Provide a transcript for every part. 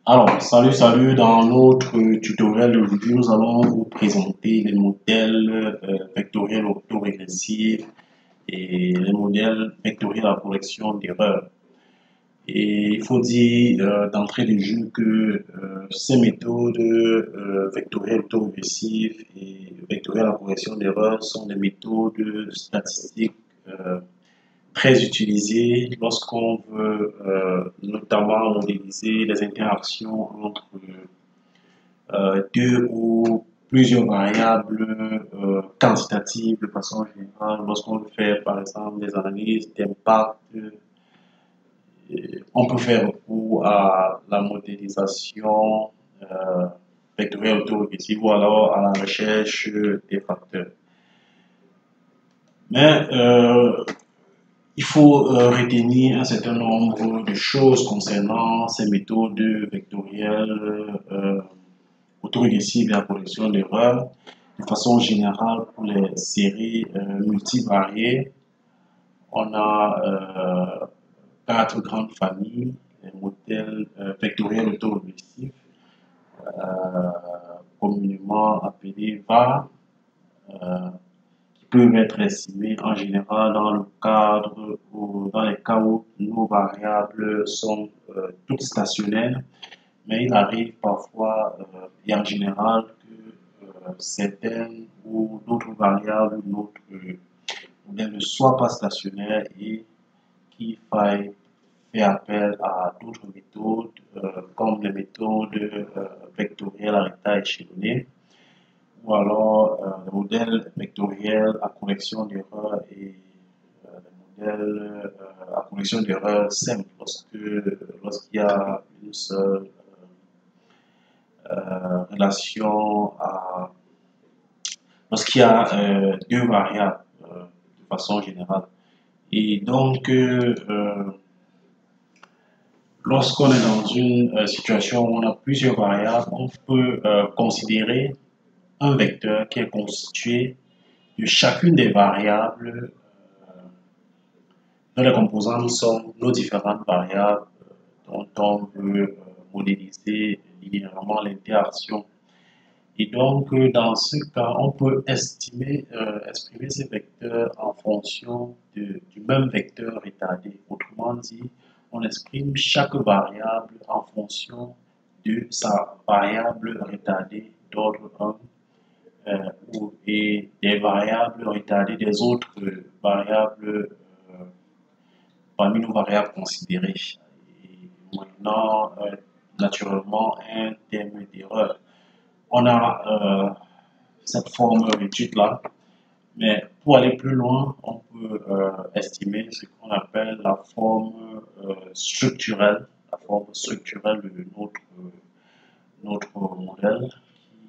Alors, salut, dans notre tutoriel d'aujourd'hui, nous allons vous présenter les modèles vectoriels autorégressifs et les modèles vectoriels à correction d'erreurs. Et il faut dire d'entrée de jeu que ces méthodes vectorielles autorégressives et vectorielles à correction d'erreurs sont des méthodes statistiques très utilisé lorsqu'on veut notamment modéliser les interactions entre deux ou plusieurs variables quantitatives de façon générale. Lorsqu'on veut faire par exemple des analyses d'impact, on peut faire recours à la modélisation vectorielle autorégressive ou alors à la recherche des facteurs. Mais il faut retenir un certain nombre de choses concernant ces méthodes vectorielles autorégressives et la correction d'erreurs. De façon générale, pour les séries multivariées, on a quatre grandes familles, les modèles vectoriels autorégressifs, communément appelés VAR, peuvent être estimés en général dans le cadre ou dans les cas où nos variables sont toutes stationnaires, mais il arrive parfois et en général que certaines ou d'autres variables de notre modèle ne soient pas stationnaires et qu'il faille faire appel à d'autres méthodes comme les méthodes vectorielles à l'état échelonné ou alors le modèle vectoriel à correction d'erreurs et le modèle à correction d'erreurs simple lorsqu'il y a une seule relation lorsqu'il y a deux variables de façon générale. Et donc, lorsqu'on est dans une situation où on a plusieurs variables, on peut considérer un vecteur qui est constitué de chacune des variables dont les composantes sont nos différentes variables dont on veut modéliser linéairement l'interaction. Et donc, dans ce cas, on peut exprimer ces vecteurs en fonction du même vecteur retardé. Autrement dit, on exprime chaque variable en fonction de sa variable retardée d'ordre 1 et des variables retardées des autres variables parmi nos variables considérées. Et maintenant, naturellement, un terme d'erreur. On a cette forme d'étude-là, mais pour aller plus loin, on peut estimer ce qu'on appelle la forme structurelle, de notre modèle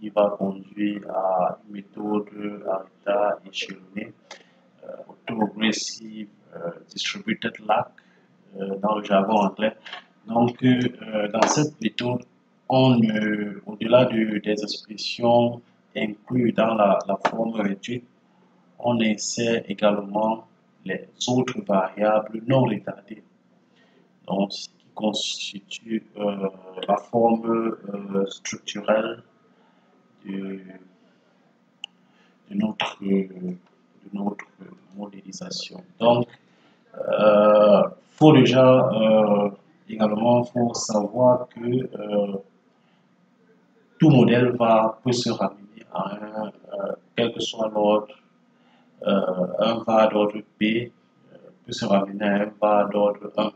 qui va conduire à une méthode à l'état échelonné, autoregressive distributed lag dans le jargon anglais. Donc, dans cette méthode, au-delà des expressions incluses dans la forme réduite, on insère également les autres variables non retardées. Donc, ce qui constitue la forme structurelle de notre modélisation. Donc, faut déjà également faut savoir que tout modèle peut se ramener à quel que soit l'ordre, un var d'ordre P peut se ramener à un var d'ordre 1.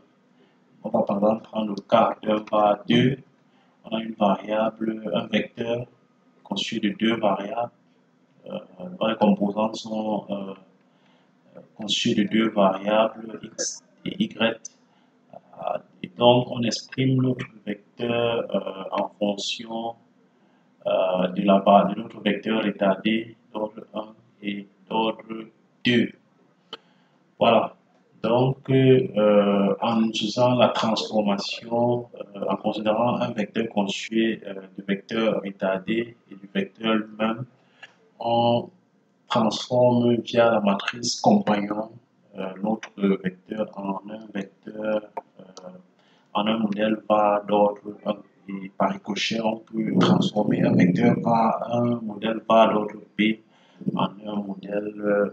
On va par exemple prendre le cas d'un var 2. On a une variable, un vecteur constitué de deux variables dont les composantes sont constituées de deux variables x et y. Et donc, on exprime notre vecteur en fonction de notre vecteur retardé d'ordre 1 et d'ordre 2. Voilà. Donc, en utilisant la transformation, en considérant un vecteur constitué de vecteurs retardés et du vecteur lui-même, on transforme via la matrice compagnon notre vecteur en un modèle var d'ordre 1. et par ricochet, on peut transformer un vecteur va, un modèle va d'ordre P en un modèle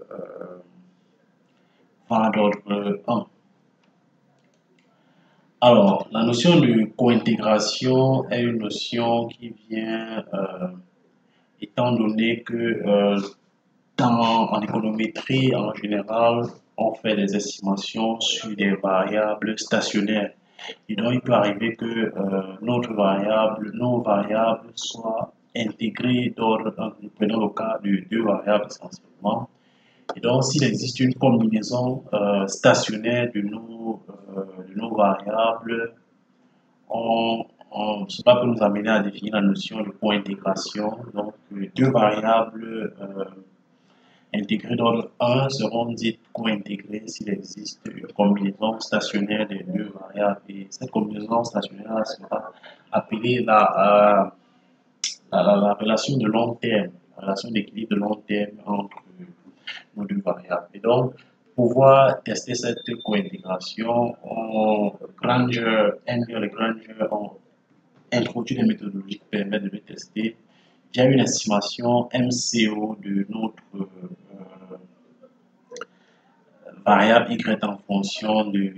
va d'ordre 1. Alors, la notion de cointégration est une notion qui vient étant donné que en économétrie, en général, on fait des estimations sur des variables stationnaires. Et donc, il peut arriver que nos variables soient intégrées d'ordre 1. Nous prenons le cas de deux variables essentiellement. Et donc, s'il existe une combinaison stationnaire de nos variables, cela peut nous amener à définir la notion de cointégration. Donc, deux variables intégrées d'ordre 1 seront dites cointégrées s'il existe une combinaison stationnaire des deux variables. Et cette combinaison stationnaire sera appelée la relation de long terme, la relation d'équilibre de long terme entre nos deux variables. Et donc, pour pouvoir tester cette cointégration, Granger, Engel et Granger ont introduit des méthodologies qui permettent de le tester via une estimation MCO de notre variable y en fonction de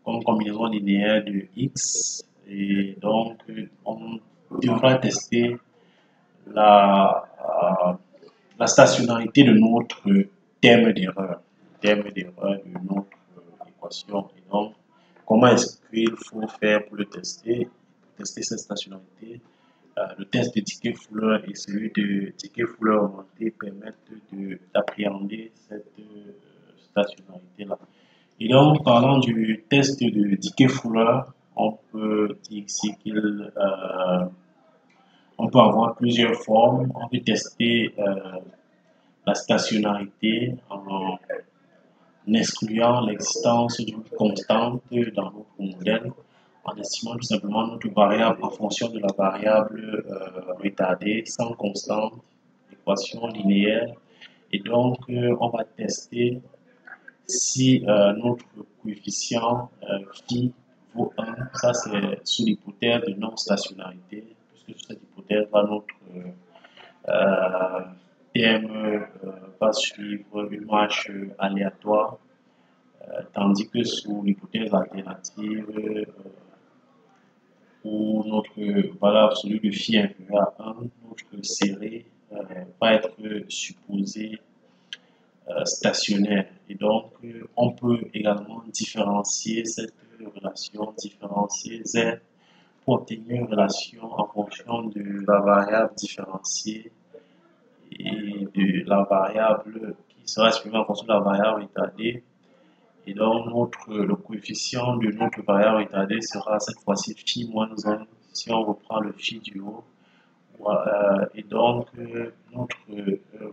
une combinaison linéaire de x. Et donc, on devra tester la stationnarité de notre terme d'erreur de notre équation. Et donc, comment est-ce qu'il faut faire pour le tester? Pour tester cette stationnarité, le test de Dickey-Fuller et celui de Dickey-Fuller augmenté permettent d'appréhender cette stationnarité-là. Et donc, parlant du test de Dickey-Fuller, on peut dire ici on peut avoir plusieurs formes. On peut tester la stationnarité en excluant l'existence d'une constante dans notre modèle, en estimant tout simplement notre variable en fonction de la variable retardée sans constante, équation linéaire. Et donc, on va tester si notre coefficient phi vaut 1, ça c'est sous l'hypothèse de non-stationnarité, puisque sous cette hypothèse, notre terme va suivre une marche aléatoire, tandis que sous l'hypothèse alternative, où notre valeur absolue de phi est inférieure à 1, notre série va être supposée stationnaire. Et donc, on peut également différencier cette relation, différencier Z pour obtenir une relation en fonction de la variable différenciée et de la variable qui sera exprimée en fonction de la variable retardée. Et donc, le coefficient de notre variable retardée sera cette fois-ci phi moins 1 si on reprend le phi du haut. Et donc, notre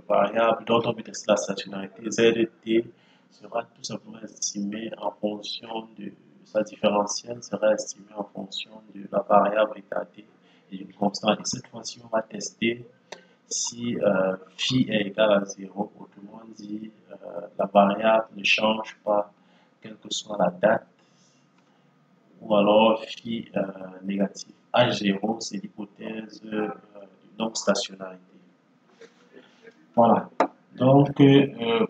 variable dont on peut tester la stationnarité ZT sera tout simplement estimée en fonction de sa différentielle, sera estimée en fonction de la variable retardée et d'une constante. Et cette fois-ci, on va tester si phi est égal à 0, autrement dit, la variable ne change pas, quelle que soit la date, ou alors phi négatif. H0, c'est l'hypothèse de non-stationnarité. Voilà. Donc,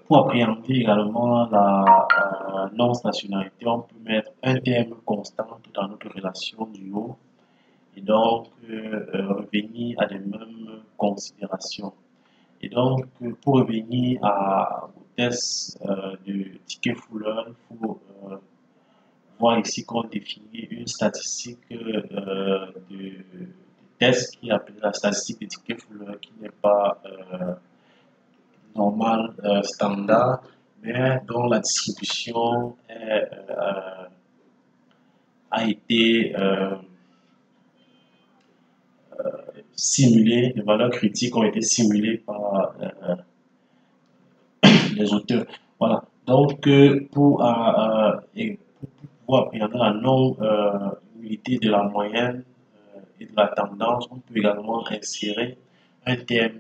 pour appréhender également la non-stationnarité, on peut mettre un terme constant dans notre relation du haut et donc revenir à les mêmes considérations. Et donc, pour revenir au test de Dickey-Fuller, il faut voir ici qu'on définit une statistique de test qui est appelée la statistique de Dickey-Fuller, qui n'est pas normale, standard, mais dont la distribution a été simulée, les valeurs critiques ont été simulées par les auteurs. Voilà. Donc, pour appréhender la non-unité de la moyenne et de la tendance, on peut également insérer un terme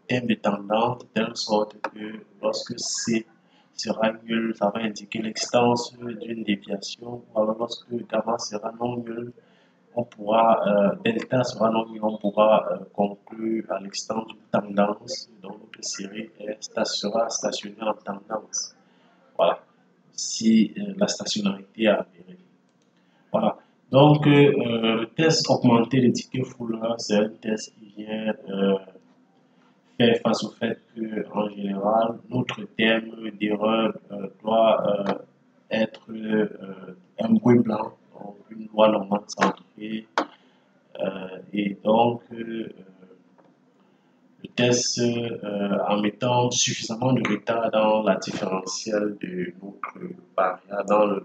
de tendance de telle sorte que lorsque C sera nul, ça va indiquer l'existence d'une déviation, ou alors lorsque gamma sera non nul, on pourra, delta sera non nul, on pourra conclure à l'existence d'une tendance dont notre série sera stationnée en tendance. Voilà, si la stationnarité est avérée. Voilà. Donc, le test augmenté de ticket fouleur, c'est un test qui vient faire face au fait que, en général, notre terme d'erreur doit être un bruit blanc, donc une loi normale centrée. Et donc, le test, en mettant suffisamment de retard dans la différentielle de notre variable,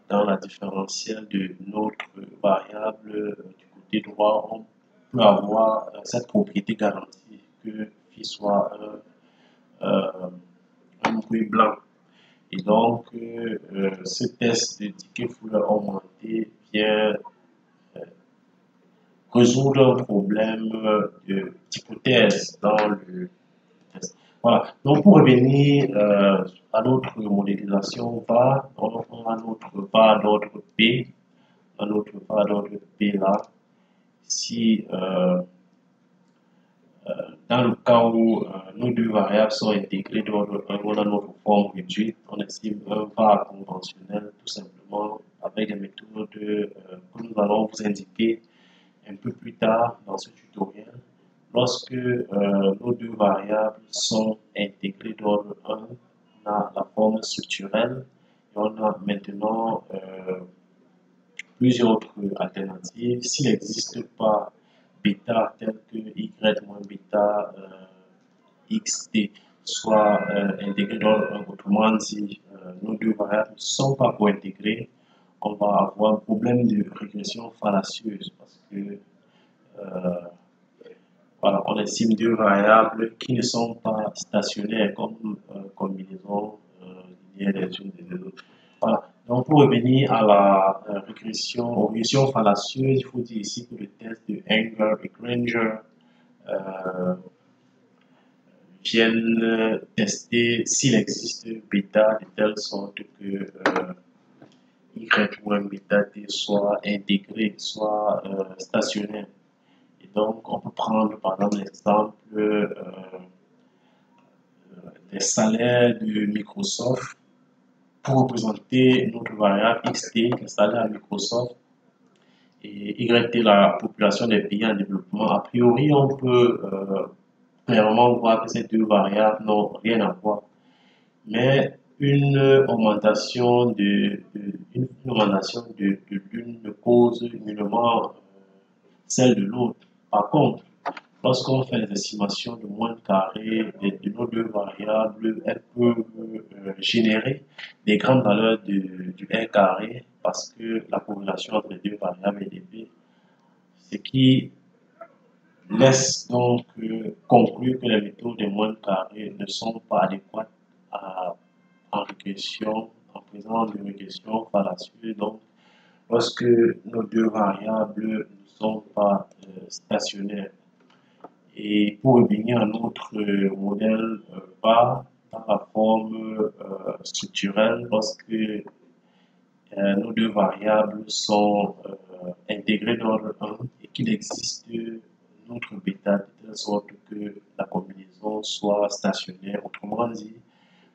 dans la différentielle de notre variable du côté droit, on peut avoir cette propriété garantie que phi soit un bruit blanc. Et donc, ce test de ticket fouleur augmenté vient résoudre un problème d'hypothèse dans le test. Voilà. Donc, pour revenir à notre modélisation VAR, on a notre VAR d'ordre P, notre VAR d'ordre P là. Si dans le cas où nos deux variables sont intégrées d'ordre 1, on a notre forme réduite, on estime un VAR conventionnel tout simplement avec des méthodes que nous allons vous indiquer un peu plus tard dans ce tutoriel. Lorsque nos deux variables sont intégrées d'ordre 1, on a la forme structurelle et on a maintenant plusieurs autres alternatives. S'il n'existe pas bêta tel que y moins bêta xt soit intégré d'ordre 1, autrement dit, nos deux variables ne sont pas co-intégrées, on va avoir un problème de régression fallacieuse parce que voilà, on estime deux variables qui ne sont pas stationnaires comme combinaison linéaire des unes des autres. Voilà. Donc, pour revenir à la aux régressions fallacieuses, il faut dire ici que le test de Enger et Granger viennent tester s'il existe bêta de telle sorte que y moins bêta t soit intégré, soit stationnaire. Et donc, on peut prendre par exemple l'exemple des salaires de Microsoft pour représenter notre variable xt, le salaire à Microsoft, et YT, la population des pays en développement. A priori, on peut clairement voir que ces deux variables n'ont rien à voir. Mais une augmentation de l'une ne cause nullement celle de l'autre. Par contre, lorsqu'on fait les estimations de moindre carré de nos deux variables, elles peuvent générer des grandes valeurs du R carré parce que la corrélation entre les deux variables est élevée, ce qui laisse donc conclure que les méthodes de moindre carré ne sont pas adéquates en régression, en présence de régression fallacieuse. Donc, lorsque nos deux variables ne sont pas stationnaires. Et pour revenir à notre modèle VAR dans la forme structurelle, lorsque nos deux variables sont intégrées d'ordre 1 et qu'il existe notre bêta de telle sorte que la combinaison soit stationnaire. Autrement dit,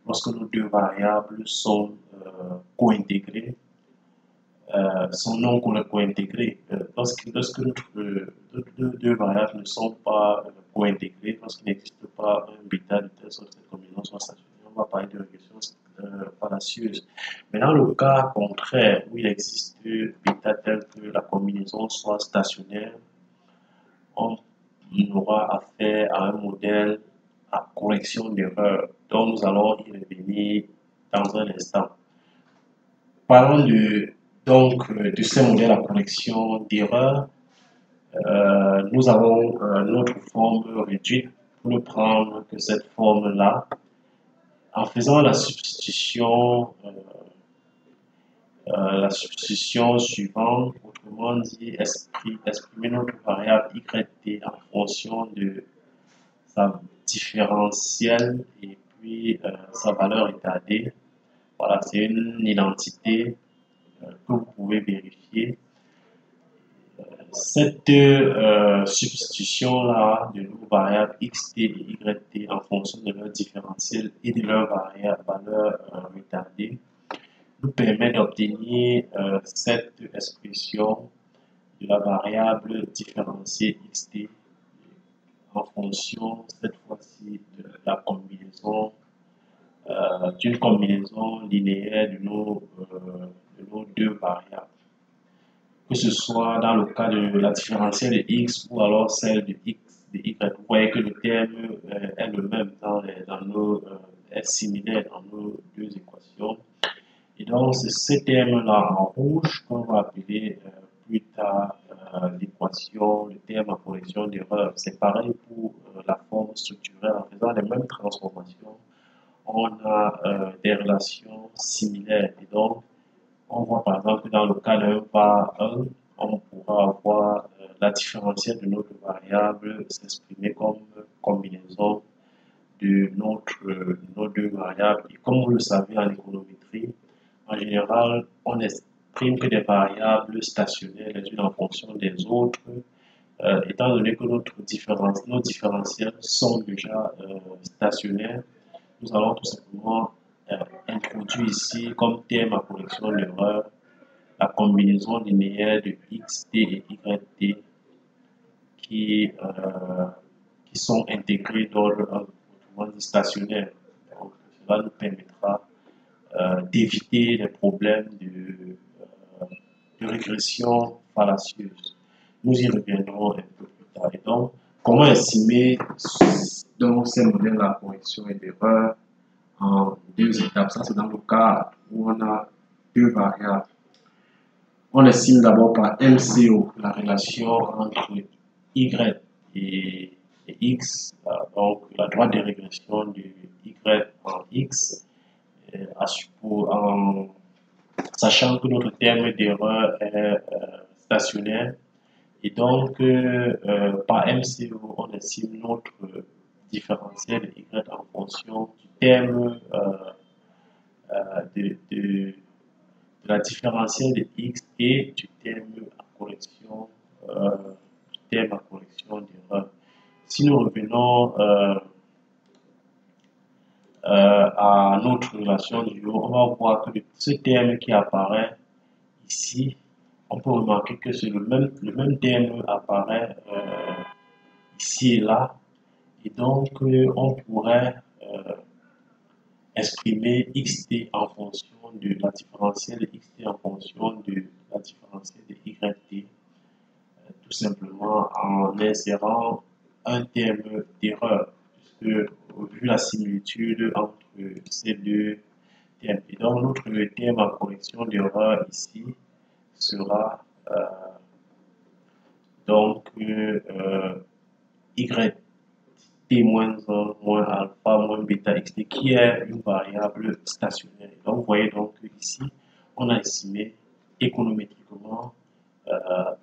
lorsque nos deux variables sont co-intégrées, sont non co-intégrées. Lorsque nos deux variables ne sont pas co-intégrées, lorsqu'il n'existe pas un bêta de telle sorte que cette combinaison soit stationnaire, on va parler de régression fallacieuse. Mais dans le cas contraire, où il existe bêta tel que la combinaison soit stationnaire, on aura affaire à un modèle à correction d'erreur dont nous allons y revenir dans un instant. Parlons donc de ces modèles à correction d'erreur. Nous avons notre forme réduite pour ne prendre que cette forme-là. En faisant la substitution suivante, autrement dit, exprimer notre variable yt en fonction de sa différentielle et puis sa valeur état d. Voilà, c'est une identité que vous pouvez vérifier. Cette substitution-là de nos variables xt et yt en fonction de leur différentiel et de leur valeur retardée nous permet d'obtenir cette expression de la variable différenciée xt en fonction, cette fois-ci, de la combinaison, d'une combinaison linéaire de nos deux variables. Que ce soit dans le cas de la différentielle de x ou alors celle de x, de y. Vous voyez que le terme est le même est similaire dans nos deux équations. Et donc, c'est ce terme-là en rouge qu'on va appeler plus tard l'équation, le terme à correction d'erreur. C'est pareil pour la forme structurelle. En faisant les mêmes transformations, on a des relations similaires. Et donc, on voit par exemple que dans le cas d'un var 1, on pourra avoir la différentielle de notre variable s'exprimer comme combinaison de nos deux variables. Et comme vous le savez en économétrie, en général, on exprime que des variables stationnaires les unes en fonction des autres, étant donné que nos différentiels sont déjà stationnaires, nous allons tout simplement introduire ici comme terme à correction d'erreur la combinaison linéaire de xt et yt qui sont intégrés d'ordre 1, autrement dit stationnaire. Donc, cela nous permettra d'éviter les problèmes de régression fallacieuse. Nous y reviendrons un peu plus tard. Et donc, comment estimer donc, ces modèles à correction et d'erreur en deux étapes? Ça, c'est dans le cas où on a deux variables. On estime d'abord par MCO la relation entre Y et X, donc la droite de régression de Y en X, en sachant que notre terme d'erreur est stationnaire. Et donc, par MCO, on estime notre différentiel de Y en fonction du terme de la différentielle de x et du terme à correction d'erreur. Si nous revenons à notre relation du haut, on va voir que ce terme qui apparaît ici, on peut remarquer que c'est le même terme apparaît ici et là, et donc on pourrait exprimer xt en fonction de la différentielle de xt en fonction de la différentielle de yt, tout simplement en insérant un terme d'erreur, puisque vu la similitude entre ces deux termes. Et donc notre terme en correction d'erreur ici sera donc yt moins 1 moins alpha moins bêta xt qui est une variable stationnaire. Donc vous voyez donc ici on a estimé économétriquement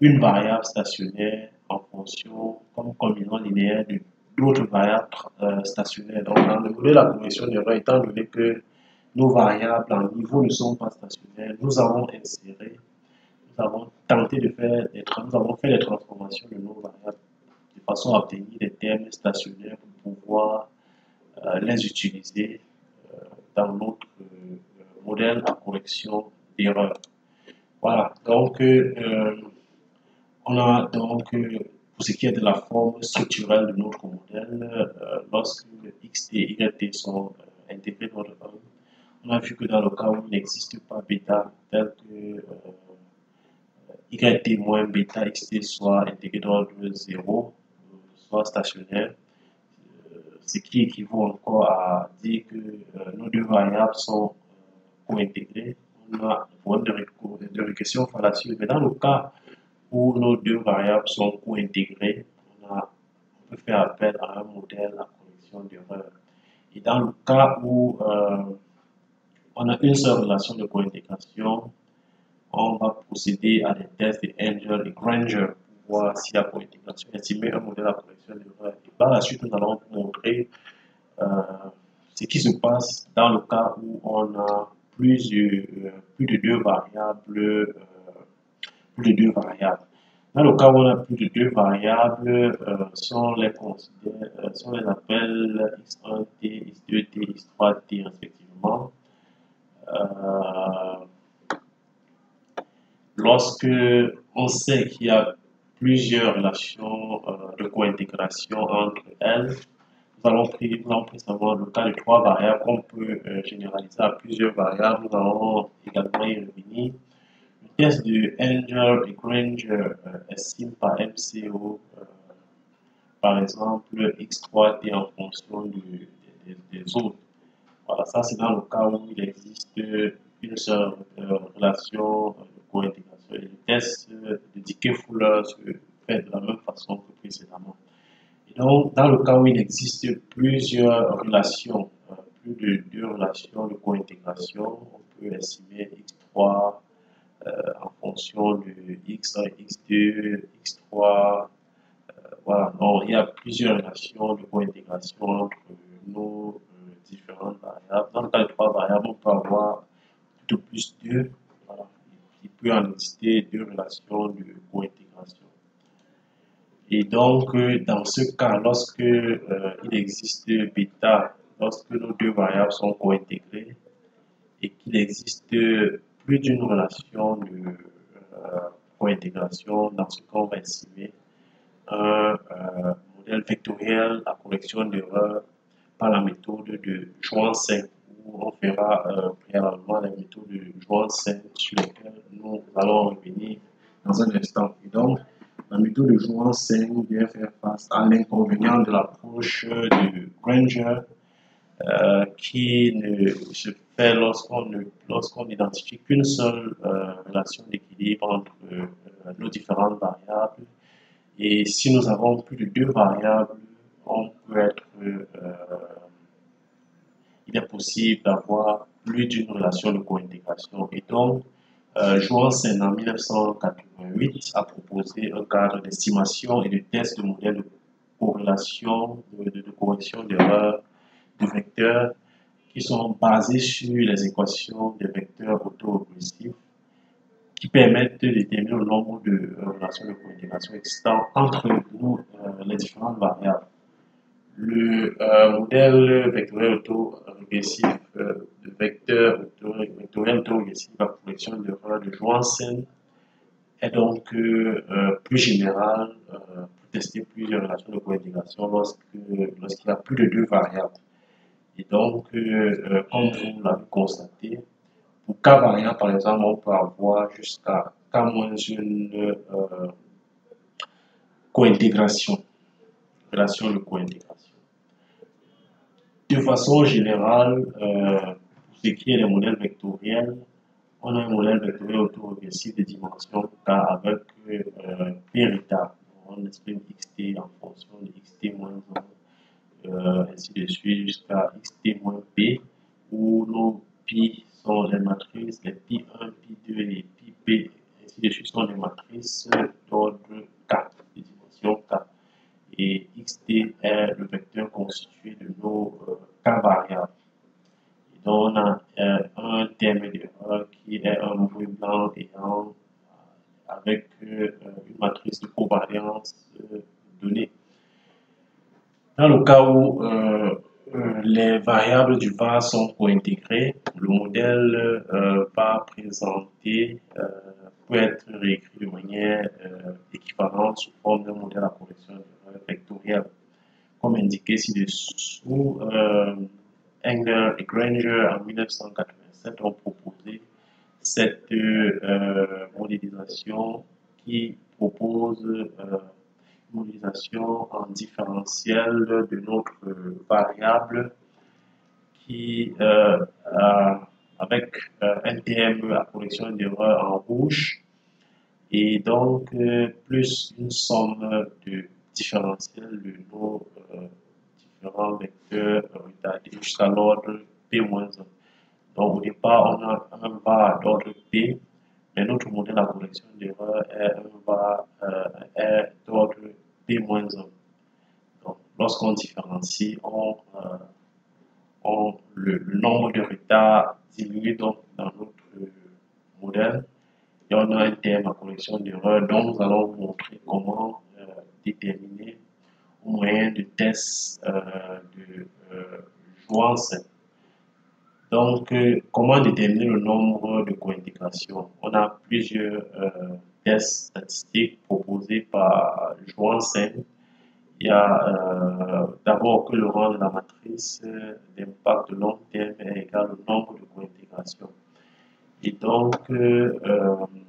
une variable stationnaire en fonction comme combinaison linéaire de d'autres variables stationnaires. Donc dans le modèle de la correction d'erreur, étant donné que nos variables en niveau ne sont pas stationnaires, nous avons tenté de faire nous avons fait des transformations de nos variables de façon à obtenir des termes stationnaires pour pouvoir les utiliser dans notre modèle à correction d'erreur. Voilà, donc on a donc pour ce qui est de la forme structurelle de notre modèle, lorsque x et yt sont intégrés dans le 1, on a vu que dans le cas où il n'existe pas bêta, tel que yt moins bêta xt soit intégré dans le 0, soit stationnaire, ce qui équivaut encore à dire que nos deux variables sont co-intégrées. On a un problème de régression fallacieuse. Mais dans le cas où nos deux variables sont co-intégrées, on peut faire appel à un modèle à correction d'erreur. Et dans le cas où on a une seule relation de co-intégration, on va procéder à des tests de Engel et Granger pour voir si la co-intégration estimer un modèle à correction d'erreur. Et par la suite, nous allons vous montrer ce qui se passe dans le cas où on a plus de deux variables, plus de deux variables. Dans le cas où on a plus de deux variables, si on les considère, si on les appelle x1t, x2t, x3t respectivement, euh, lorsque on sait qu'il y a plusieurs relations de cointégration entre elles, nous allons pris savoir le cas de trois variables qu'on peut généraliser à plusieurs variables. Nous allons également y revenir. Le test de Engel et Granger estime par MCO, par exemple, x3t en fonction des autres. Voilà, ça c'est dans le cas où il existe une seule relation de co-intégration. Et le test de Dickey-Fuller se fait de la même façon que précédemment. Et donc, dans le cas où il existe plusieurs relations, plus de deux relations de co-intégration, on peut estimer x3 en fonction de x1, x2, x3. Voilà, donc il y a plusieurs relations de co-intégration entre nos différentes variables. Dans le cas de trois variables, on peut avoir tout plus deux. Voilà. Il peut en exister deux relations de co-intégration. Et donc, dans ce cas, lorsque il existe bêta, lorsque nos deux variables sont co-intégrées et qu'il existe plus d'une relation de co-intégration, dans ce cas, on va estimer un modèle vectoriel à correction d'erreur par la méthode de Johansen, où on fera préalablement la méthode de Johansen sur laquelle nous allons revenir dans un instant. Et donc, la méthode de Johansen vient faire face à l'inconvénient de l'approche de Granger qui ne se fait lorsqu'on n'identifie qu'une seule relation d'équilibre entre nos différentes variables. Et si nous avons plus de deux variables, il est possible d'avoir plus d'une relation de co-intégration. Et donc, Johansen en 1988 a proposé un cadre d'estimation et de test de modèles de corrélation, de correction d'erreurs de vecteurs qui sont basés sur les équations des vecteurs autorégressifs qui permettent de déterminer le nombre de relations de co-intégration existant entre les différentes variables. Le modèle vectoriel autorégressif de vecteurs vectoriel autorégressif à correction d'erreurs de Johansen est donc plus général pour tester plusieurs relations de co-intégration lorsqu'il y a plus de deux variables. Et donc, comme vous l'avez constaté, pour K variable, par exemple, on peut avoir jusqu'à K-1 co-intégration, relation de co-intégration. De façon générale, pour ce qui est des modèles vectoriels, on a un modèle vectoriel autorégressif de dimension K avec P véritable. On exprime xt en fonction de xt moins 1, ainsi de suite jusqu'à xt moins p, où nos pi sont les matrices, les pi1, pi2 et pi-p, ainsi de suite sont des matrices d'ordre K, de dimension K. Et xt est le vecteur constitué de nos K variables. Et donc on a un terme d'erreur qui est un bruit blanc ayant avec une matrice de covariance donnée. Dans le cas où les variables du VAR sont co-intégrées, le modèle va présenter, peut être réécrit de manière équivalente sous forme d'un modèle à correction vectorielle. Comme indiqué ci-dessous, Engel et Granger en 1987 ont proposé cette modélisation qui propose modélisation en différentiel de notre variable qui, avec un TM à correction d'erreur en rouge, et donc plus une somme de différentiels de nos différents vecteurs retardés jusqu'à l'ordre P-1. Donc au départ, on a un var d'ordre P, mais notre modèle à correction d'erreur est un var d'ordre P-1. Donc lorsqu'on différencie, on le nombre de retards diminue donc dans notre modèle et on a un terme à correction d'erreur dont nous allons vous montrer comment déterminer au moyen de tests de jouance. Donc, comment déterminer le nombre de co-intégrations? On a plusieurs tests statistiques proposés par Johansen. Il y a d'abord que le rang de la matrice d'impact de long terme est égal au nombre de co-intégrations. Et donc,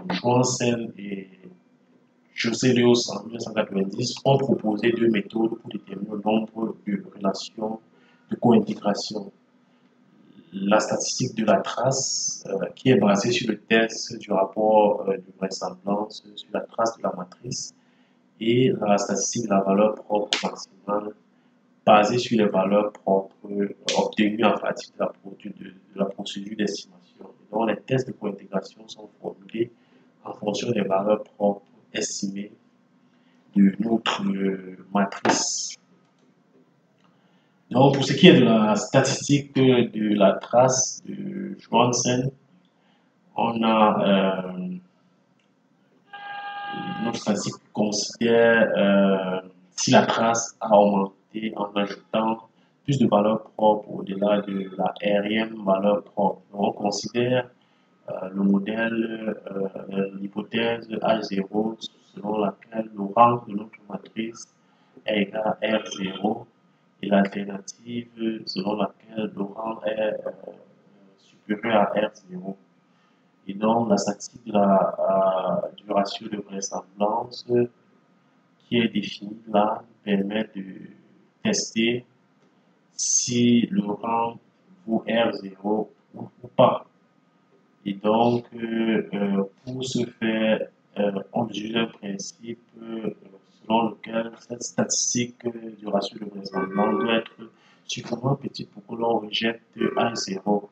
Johansen et José Rios en 1990 ont proposé deux méthodes pour déterminer le nombre de relations de co-intégration. La statistique de la trace, qui est basée sur le test du rapport de vraisemblance sur la trace de la matrice, et la statistique de la valeur propre maximale, basée sur les valeurs propres obtenues en pratique de la procédure d'estimation. Donc, les tests de co-intégration sont formulés en fonction des valeurs propres estimées de notre matrice. Donc, pour ce qui est de la statistique de la trace de Johansen, on a notre statistique qui considère si la trace a augmenté en ajoutant plus de valeurs propres au-delà de la RIM valeur propre. Donc, on considère le modèle, l'hypothèse H0 selon laquelle le rang de notre matrice est égal à R0 et l'alternative selon laquelle le rang est supérieur à R0. Et donc, la statistique du ratio de vraisemblance qui est définie là permet de tester si le rang vaut R0 ou pas. Et donc, pour ce faire, on utilise un principe selon lequel cette statistique du ratio de vraisemblance doit être suffisamment petite pour que l'on rejette A0,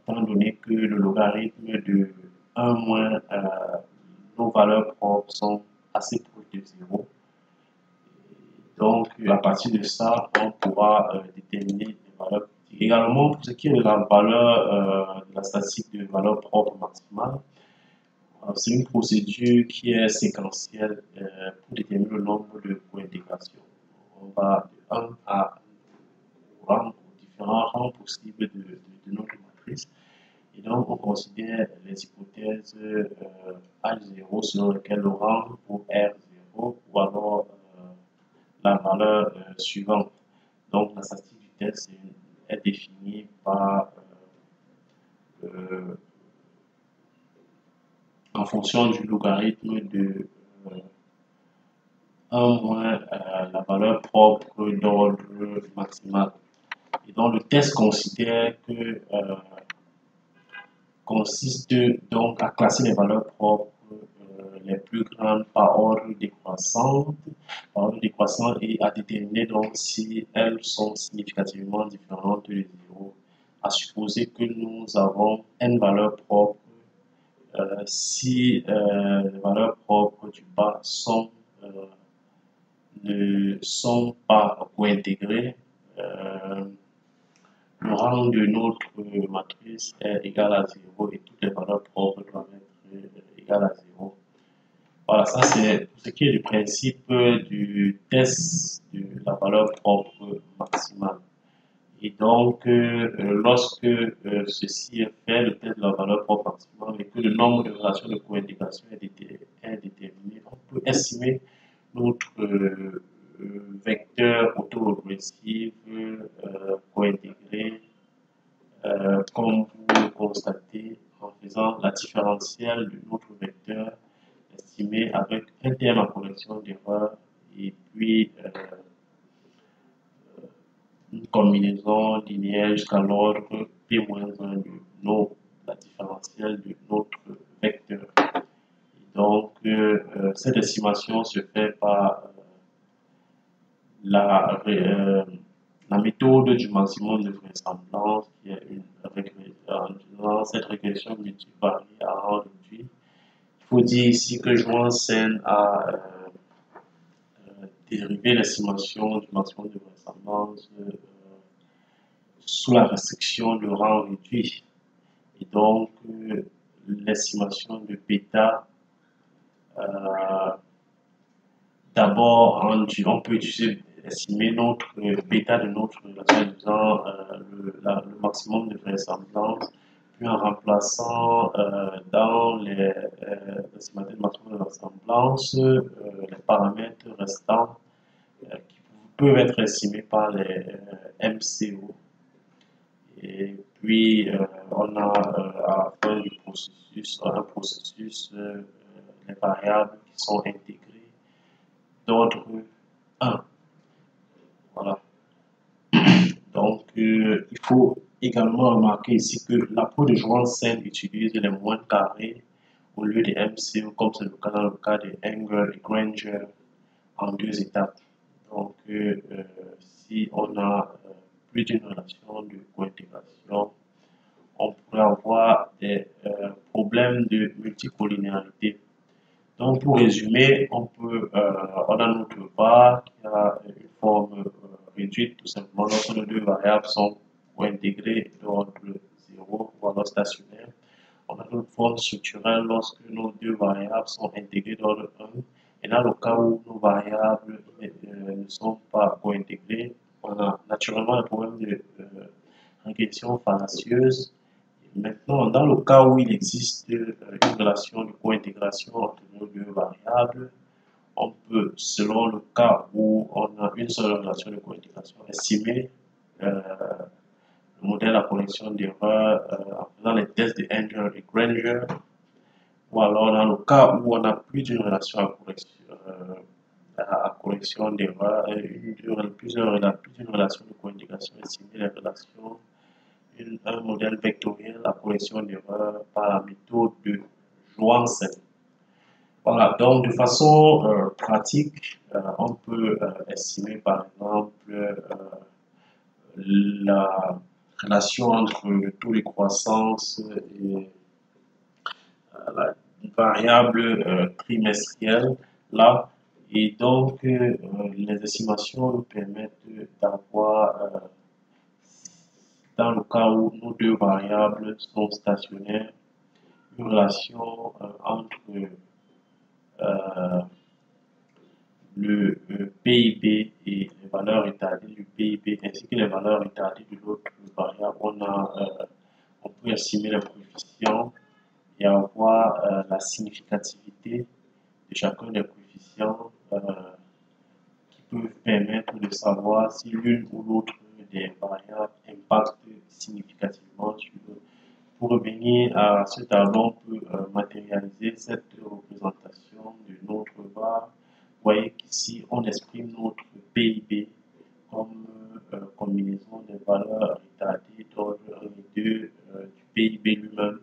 étant donné que le logarithme de 1 moins nos valeurs propres sont assez proches de 0. Donc, à partir de ça, on pourra déterminer les valeurs. Également, pour ce qui est de la valeur, de la statistique de valeur propre maximale, c'est une procédure qui est séquentielle pour déterminer le nombre de co-intégrations. On va de 1 à aux différents rangs possibles de notre matrice. Et donc, on considère les hypothèses H0 selon lesquelles le rang pour R0 ou alors la valeur suivante. Donc, la statistique du test est définie par en fonction du logarithme de 1 moins la valeur propre d'ordre maximal. Et donc, le test considère que consiste donc à classer les valeurs propres les plus grandes par ordre décroissant, et à déterminer donc si elles sont significativement différentes de 0, à supposer que nous avons n valeurs propres. Si les valeurs propres du bas ne sont pas co-intégrées, le rang de notre matrice est égal à 0 et toutes les valeurs propres doivent être égales à 0. Voilà, ça c'est ce qui est du principe du test de la valeur propre maximale. Et donc, lorsque ceci est fait, le test de la valeur propre maximale, et que le nombre de relations de co-intégration est déterminé, on peut estimer notre vecteur autorégressif co-intégré, comme vous le constatez en faisant la différentielle de notre vecteur estimé avec un terme à correction d'erreur et puis une combinaison linéaire jusqu'à l'ordre P-1 de la différentielle de notre vecteur. Et donc, cette estimation se fait par la méthode du maximum de vraisemblance, qui est cette régression multivariée à rang réduit. Il faut dire ici que Johansen a dérivé l'estimation du maximum de vraisemblance sous la restriction de rang réduit. Et donc, l'estimation de bêta, d'abord, on peut estimer notre bêta de notre relation en usant le maximum de vraisemblance, puis en remplaçant dans l'estimateur de maximum de vraisemblance les paramètres restants qui peuvent être estimés par les MCO. Et puis, on a à la fin du processus, un processus, les variables qui sont intégrées d'ordre 1. Voilà. Donc, il faut également remarquer ici que l'approche de Johansen utilise les moyennes carrées au lieu des MCO, comme c'est le cas dans le cas de Engel et Granger en 2 étapes. Donc, si on a plus d'une relation de cointégration, on pourrait avoir des problèmes de multicollinéarité. Donc, pour résumer, on a notre bar qui a une forme réduite, tout simplement lorsque nos deux variables sont intégrées d'ordre 0 ou alors stationnaire. On a notre forme structurelle lorsque nos deux variables sont intégrées d'ordre 1. Et dans le cas où nos variables ne sont pas co-intégrées, on a naturellement un problème de régression fallacieuse. Maintenant, dans le cas où il existe une relation de co-intégration entre nos deux variables, on peut, selon le cas où on a une seule relation de co-intégration, estimer le modèle à correction d'erreur en faisant les tests de Engel et Granger, ou alors dans le cas où on a plus d'une relation à correction d'erreur, plusieurs relations de co-intégration, estimer les relations un modèle vectoriel à correction d'erreur par la méthode de Johansen. Voilà, donc de façon pratique, on peut estimer par exemple la relation entre le taux de croissance et la variable trimestrielle là, et donc les estimations nous permettent d'avoir dans le cas où nos deux variables sont stationnaires, une relation entre le PIB et les valeurs établies du PIB ainsi que les valeurs établies de l'autre variable. On peut estimer les coefficients et avoir la significativité de chacun des coefficients qui peuvent permettre de savoir si l'une ou l'autre des variables impacte significativement sur eux. Pour revenir à ce tableau, on peut matérialiser cette représentation de notre var. Vous voyez qu'ici, on exprime notre PIB comme combinaison des valeurs retardées d'ordre 1 et 2 du PIB lui-même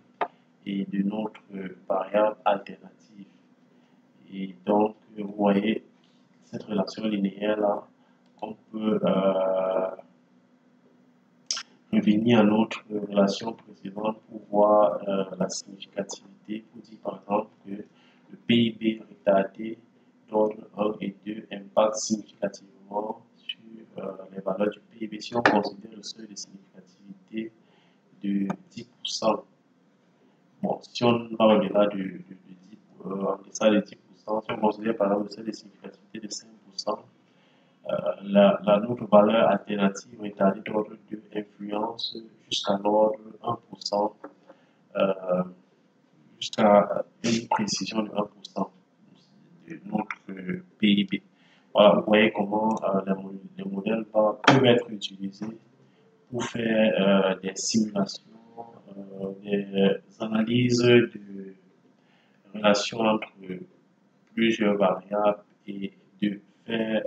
et de notre variable alternative. Et donc, vous voyez cette relation linéaire-là, on peut revenir à notre relation précédente pour voir la significativité, pour dire par exemple que le PIB retardé d'ordre 1 et 2 impacte significativement sur les valeurs du PIB. Si on considère le seuil de significativité de 10%, bon, si on va au-delà de 10%, si on considère par exemple le seuil de significativité de 5%, notre valeur alternative établie d'ordre 2 influence jusqu'à l'ordre 1%, jusqu'à une précision de 1% de notre PIB. Voilà, vous voyez comment les modèles peuvent être utilisés pour faire des simulations, des analyses de relations entre plusieurs variables et de faire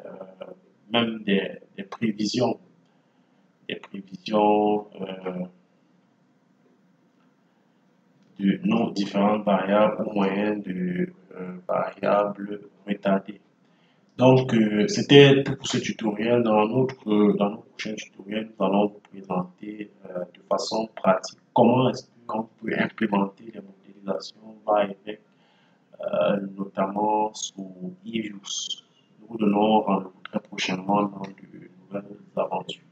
même des prévisions de nos différentes variables au moyen de variables retardées. Donc, c'était tout pour ce tutoriel. Dans notre prochain tutoriel, nous allons vous présenter de façon pratique comment est-ce qu'on peut implémenter les modélisations va-et-vient, notamment sous eViews. Nous vous donnons rendez-vous très prochainement dans de nouvelles aventures.